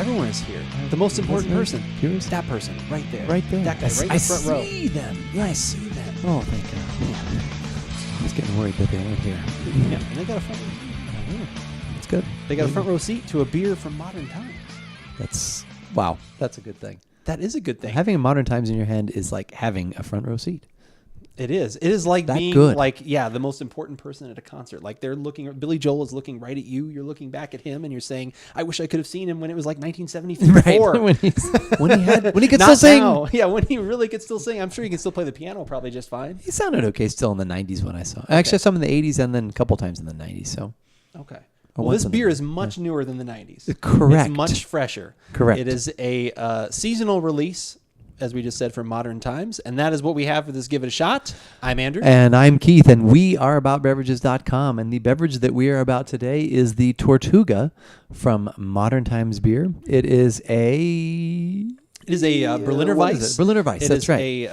Everyone is here. The most important person. Here's That person. Right there. right there. That guy right in I the front row. see them. I see that. Oh, thank God. I was getting worried that they weren't here. Yeah, and they got a front row. It's good. They got a front row seat to a beer from Modern Times. Wow. That's a good thing. That is a good thing. Having a Modern Times in your hand is like having a front row seat. It is. It is like That being good. the most important person at a concert. Like they're looking, Billy Joel is looking right at you. You're looking back at him and you're saying, I wish I could have seen him when it was like 1974. Right. when he could Not still sing. now. Yeah, when he really could still sing. I'm sure he can still play the piano probably just fine. He sounded okay still in the 90s when I saw him. Actually, I saw him in the 80s and then a couple times in the 90s. So Okay. Or Well, this once in the beer is 90s, much newer than the 90s. Correct. It's much fresher. Correct. It is a seasonal release, as we just said, from Modern Times. And that is what we have for this Give It a Shot. I'm Andrew. And I'm Keith, and we are AboutBeverages.com. And the beverage that we are about today is the Tortuga from Modern Times Beer. It is a Berliner what is Weiss. it? Berliner Weiss, that's right.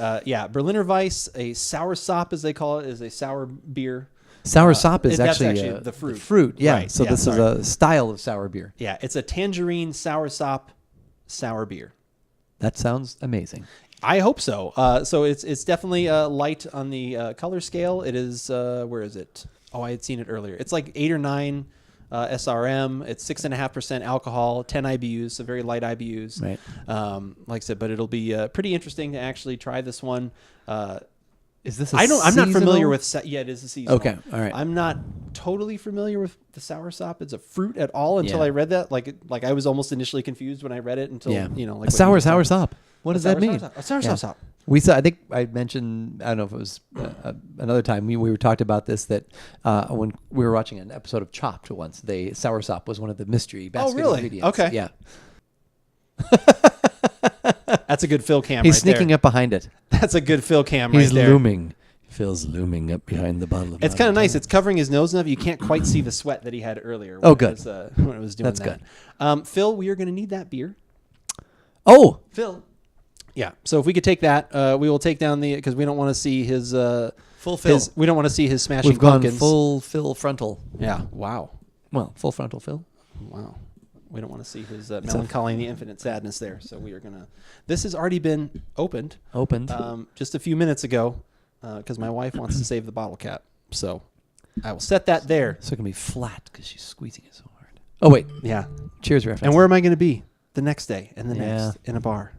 Berliner Weiss, a soursop, as they call it, is a sour beer. Soursop is that's actually the fruit. The fruit, yeah. Right, So yeah, this sorry. is a style of sour beer. Yeah, it's a tangerine soursop sour beer. That sounds amazing. I hope so. So it's definitely light on the color scale. It is, where is it? Oh, I had seen it earlier. It's like 8 or 9 SRM. It's 6.5% alcohol, 10 IBUs, so very light IBUs. Right. Like I said, but it'll be pretty interesting to actually try this one. Is this I'm not familiar seasonal? with. Yeah, it is a seasonal. Okay, all right. I'm not totally familiar with the soursop as a fruit at all until Yeah. I read that. Like I was almost initially confused when I read it until Yeah. like a soursop. What does that mean? A soursop. We saw. I think I mentioned. I don't know if it was another time we were talked about this that when we were watching an episode of Chopped once, the soursop was one of the mystery basket really? ingredients. Okay. Yeah. That's a good Phil cam. He's right sneaking there. up behind it. That's a good Phil cam. He's right there. looming. Phil's looming up behind the bottle of. It's kind of Modern nice. Times. It's covering his nose enough you can't quite see the sweat that he had earlier. Oh, good. When it was doing That's that. good. Phil, we are going to need that beer. Oh, Phil. Yeah. So if we could take that, we will take down the because we don't want to see his full Phil. We don't want to see his smashing We've gone pumpkins. full Phil frontal. Yeah. Wow. Well, full frontal Phil. Wow. We don't want to see his melancholy and the infinite sadness there. So we are going to. This has already been opened. Just a few minutes ago, because my wife wants to save the bottle cap. So I will set that there. So it can be flat because she's squeezing it so hard. Oh wait. Yeah. Cheers reference. And where am I going to be the next day and the Yeah. next in a bar?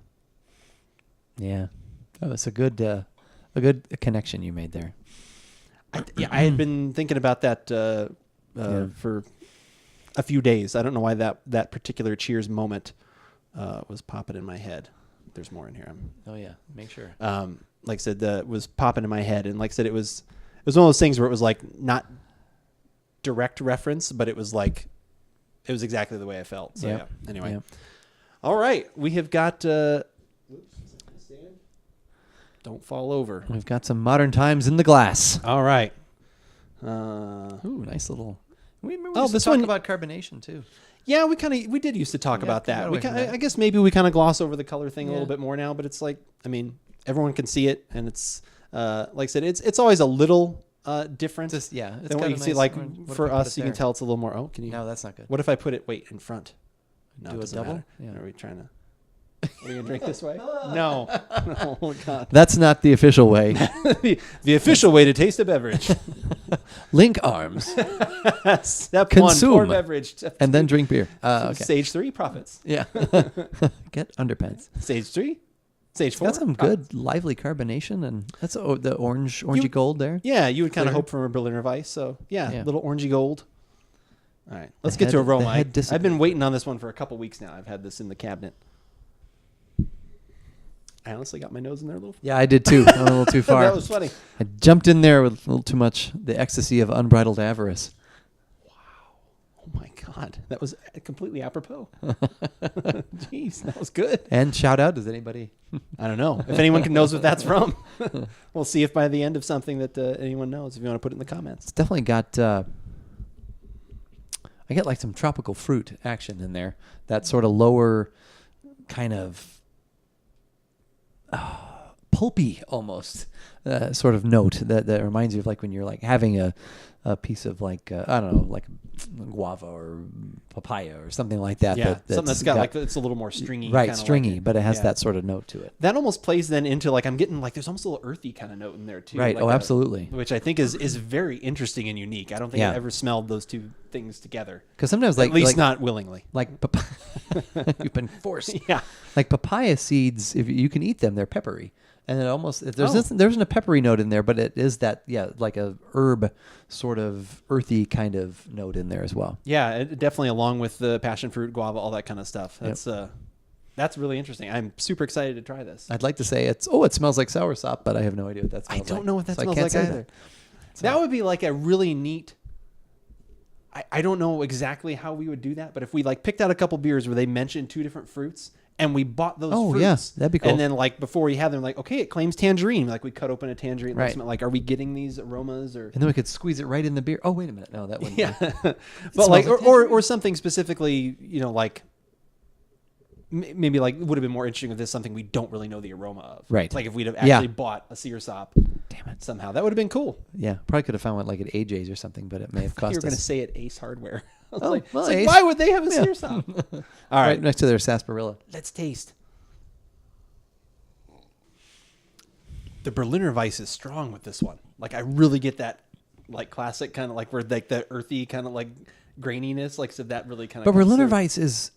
Yeah. Oh, it's a good connection you made there. I had been thinking about that for a few days. I don't know why that particular Cheers moment was popping in my head. There's more in here. Oh yeah, make sure. Like I said, was popping in my head, and like I said, it was one of those things where it was like not direct reference, but it was like it was exactly the way I felt. So yeah. Anyway, all right, we have got. Don't fall over. We've got some Modern Times in the glass. All right. Ooh, nice little. We this talk one about carbonation too. Yeah, we did used to talk about that. away from that. I guess maybe we kind of gloss over the color thing a little bit more now, but it's like, I mean, everyone can see it, and it's like I said, it's always a little different. It's than got what a you can see. nice Like orange- what if for I put us, it you can there? tell it's a little more. Oh, can you? No, that's not good. What if I put it in front? No, Do it a doesn't double? matter. Yeah. Are we trying to? Are you gonna drink this way? No. Oh God. That's not the official way. the official way to taste a beverage. Link arms Step Consume. 1, pour beverage. Step and then 2, drink beer. Okay. Stage 3, profits. Yeah. Get underpants. Stage 3, stage 4. Got some good lively carbonation, and that's the orangey gold there. Yeah, you would kind of Clear. hope from a Berliner Weiss. So yeah, Yeah. little orangey gold. All right, let's The get to head- aroma. the head I've dissipates. been waiting on this one for a couple weeks now. I've had this in the cabinet. I honestly got my nose in there a little. Yeah, I did too. I went a little too far. That was funny. I jumped in there with a little too much the ecstasy of unbridled avarice. Oh my God, that was completely apropos. Jeez, that was good. And shout out, does anybody? I don't know if anyone knows what that's from. We'll see if by the end of something that anyone knows. If you want to put it in the comments. It's definitely got. I get like some tropical fruit action in there. That sort of lower kind of pulpy almost sort of note that reminds you of like when you're like having a piece of like I don't know, like guava or papaya or something like that. Yeah, something that's got like it's a little more stringy. Right, stringy, like, but it has that sort of note to it. That almost plays then into like I'm getting like there's almost a little earthy kind of note in there too. Right. Like Absolutely. Which I think is very interesting and unique. I don't think I've ever smelled those two things together. Because sometimes like at least like, not willingly. Like you've been forced. Yeah. Like papaya seeds, if you can eat them, they're peppery. And it almost there isn't a peppery note in there, but it is that like a herb sort of earthy kind of note in there as well. Yeah, it definitely along with the passion fruit, guava, all that kind of stuff. That's really interesting. I'm super excited to try this. I'd like to say it smells like soursop, but I have no idea what that smells like. I don't know what that smells I like either. That would be like a really neat. I don't know exactly how we would do that, but if we like picked out a couple beers where they mentioned two different fruits and we bought those fruits. Yeah, that'd be cool. And then like before we had them, like, okay, it claims tangerine. Like we cut open a tangerine. Right. Like, are we getting these aromas or? And then we could squeeze it right in the beer. Oh, wait a minute. No, that wouldn't. Yeah. But like, or something specifically, like maybe like would have been more interesting if this is something we don't really know the aroma of. Right. Like if we'd have actually bought a soursop. Damn it. Somehow that would have been cool. Yeah. Probably could have found one like at AJ's or something, but it may have cost us. You were going to say at Ace Hardware. Well, Ace. Why would they have a soursop? All right next to their sarsaparilla. Let's taste. The Berliner Weiss is strong with this one. Like I really get that, like classic kind of like where like that earthy kind of like graininess. Like so that really kind of. But Berliner Weiss is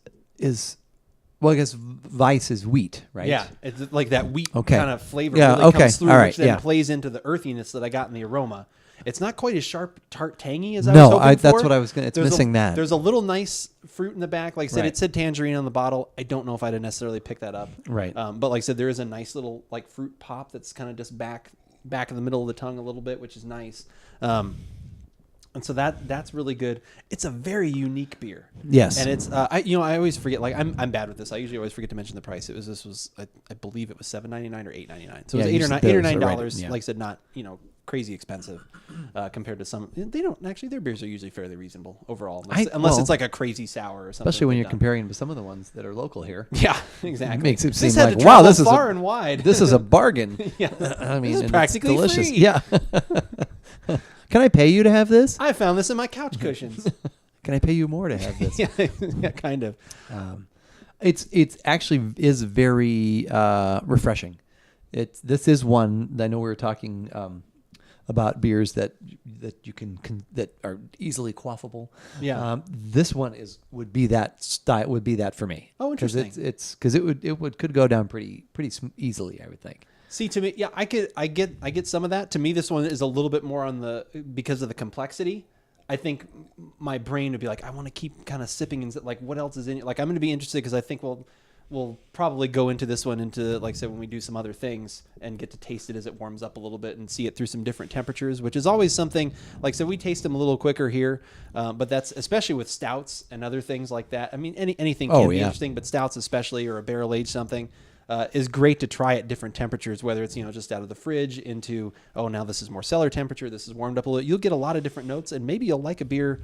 well, I guess Weiss is wheat, right? Yeah, it's like that wheat Okay. kind of flavor Yeah, really okay. comes through, All right, which then yeah. plays into the earthiness that I got in the aroma. It's not quite as sharp, tart, tangy as I was hoping for. That's what I was going to... It's missing that. There's a little nice fruit in the back. Like I said, Right. It said tangerine on the bottle. I don't know if I'd have necessarily picked that up. Right. But like I said, there is a nice little like fruit pop that's kind of just back in the middle of the tongue a little bit, which is nice. And so that's really good. It's a very unique beer. Yes. And it's I always forget, like I'm bad with this. I usually always forget to mention the price. I believe it was $7.99 or $8.99. So it was $8 or $9. Yeah. Like I said, not crazy expensive compared to some. They don't actually. Their beers are usually fairly reasonable overall, unless it's like a crazy sour or something. Especially when you're comparing to some of the ones that are local here. Yeah, exactly. It makes it seem this had like, to wow, travel this is far and wide. This is a bargain. Yeah, I mean, this is and practically it's delicious. free. Yeah. Can I pay you to have this? I found this in my couch cushions. Can I pay you more to have this? yeah, kind of. It's actually is very refreshing. This is one I know we were talking about beers that you can that are easily quaffable. Yeah. This one would be that style. Would be that for me. Oh, interesting. Because it could go down pretty easily. I would think. See, to me, yeah, I get some of that. To me, this one is a little bit more on because of the complexity. I think my brain would be like, I want to keep kind of sipping and like, what else is in it? Like, I'm going to be interested because I think we'll probably go into this one like I said, when we do some other things and get to taste it as it warms up a little bit and see it through some different temperatures, which is always something. Like I said, we taste them a little quicker here, but that's especially with stouts and other things like that. I mean, anything can be interesting, but stouts especially, or a barrel aged something. Is great to try at different temperatures, whether it's just out of the fridge into now this is more cellar temperature, this is warmed up a little. You'll get a lot of different notes, and maybe you'll like a beer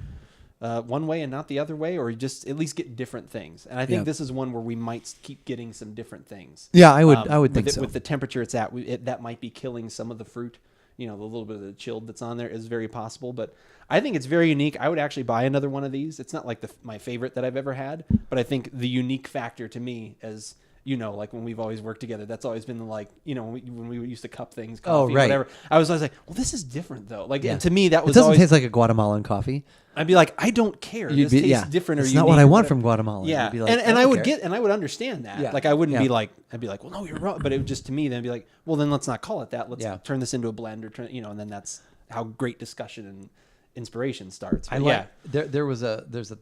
one way and not the other way, or just at least get different things. And I think this is one where we might keep getting some different things. Yeah, I would think so. With the temperature it's at, that might be killing some of the fruit. The little bit of the chilled that's on there is very possible, but I think it's very unique. I would actually buy another one of these. It's not like my favorite that I've ever had, but I think the unique factor to me as like when we've always worked together, that's always been like, when we used to cup things, coffee, whatever. I was always like, well, this is different though. Like, and to me, that was it doesn't taste like a Guatemalan coffee. I'd be like, I don't care. This tastes different or it's unique. not what I want from Guatemala. Yeah, be like, and I would understand that. Yeah. Like, I wouldn't be like, I'd be like, well, no, you're wrong. But it would just to me then be like, well, then let's not call it that. Let's turn this into a blend or and then that's how great discussion and inspiration starts. But there's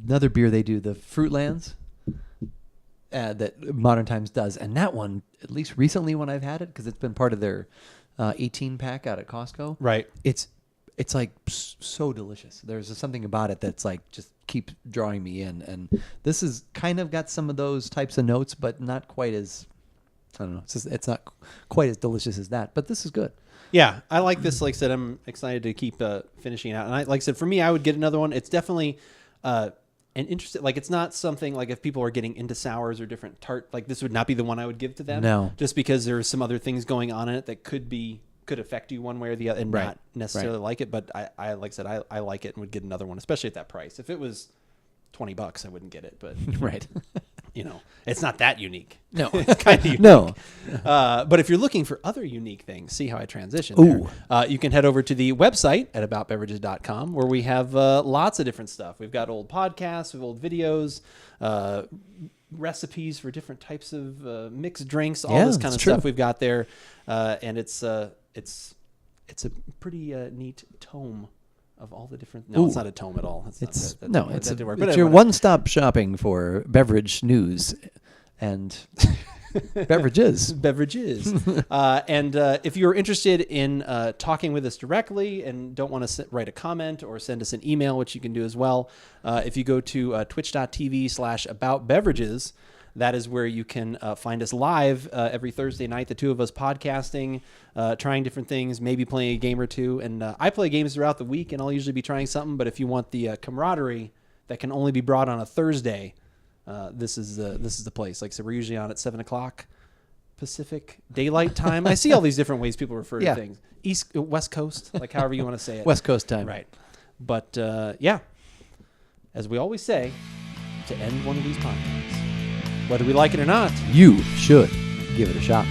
another beer they do, the Fruitlands. That Modern Times does, and that one, at least recently when I've had it, because it's been part of their 18 pack out at Costco. Right. It's like so delicious. There's something about it that's like just keeps drawing me in, and this is kind of got some of those types of notes, but not quite as I don't know. It's not quite as delicious as that, but this is good. Yeah, I like this. Like I said, I'm excited to keep finishing it out. And like I said, for me, I would get another one. It's definitely and interested. Like, it's not something like if people are getting into sours or different tart, like this would not be the one I would give to them. No. Just because there's some other things going on in it that could affect you one way or the other and Right. not necessarily like it. But I like I said, I like it and would get another one, especially at that price. If it was $20, I wouldn't get it. But Right. It's not that unique. No. It's kind of unique. No. But if you're looking for other unique things, see how I transition Ooh. there. You can head over to the website at AboutBeverages.com where we have lots of different stuff. We've got old podcasts, we've old videos, recipes for different types of mixed drinks, all this kind of stuff we've got there. And it's a pretty neat tome of all the different. No, it's not a tome at all. It's your one-stop shopping for beverage news and beverages. And if you're interested in talking with us directly and don't want to write a comment or send us an email, which you can do as well, if you go to twitch.tv/AboutBeverages, that is where you can find us live every Thursday night, the two of us podcasting, trying different things, maybe playing a game or two. And I play games throughout the week, and I'll usually be trying something. But if you want the camaraderie that can only be brought on a Thursday, this is the place. Like I said, we're usually on at 7 o'clock Pacific Daylight Time. I see all these different ways people refer to things. West Coast, like however you want to say it. West Coast time. Right. But as we always say, to end one of these podcasts, whether we like it or not, you should give it a shot.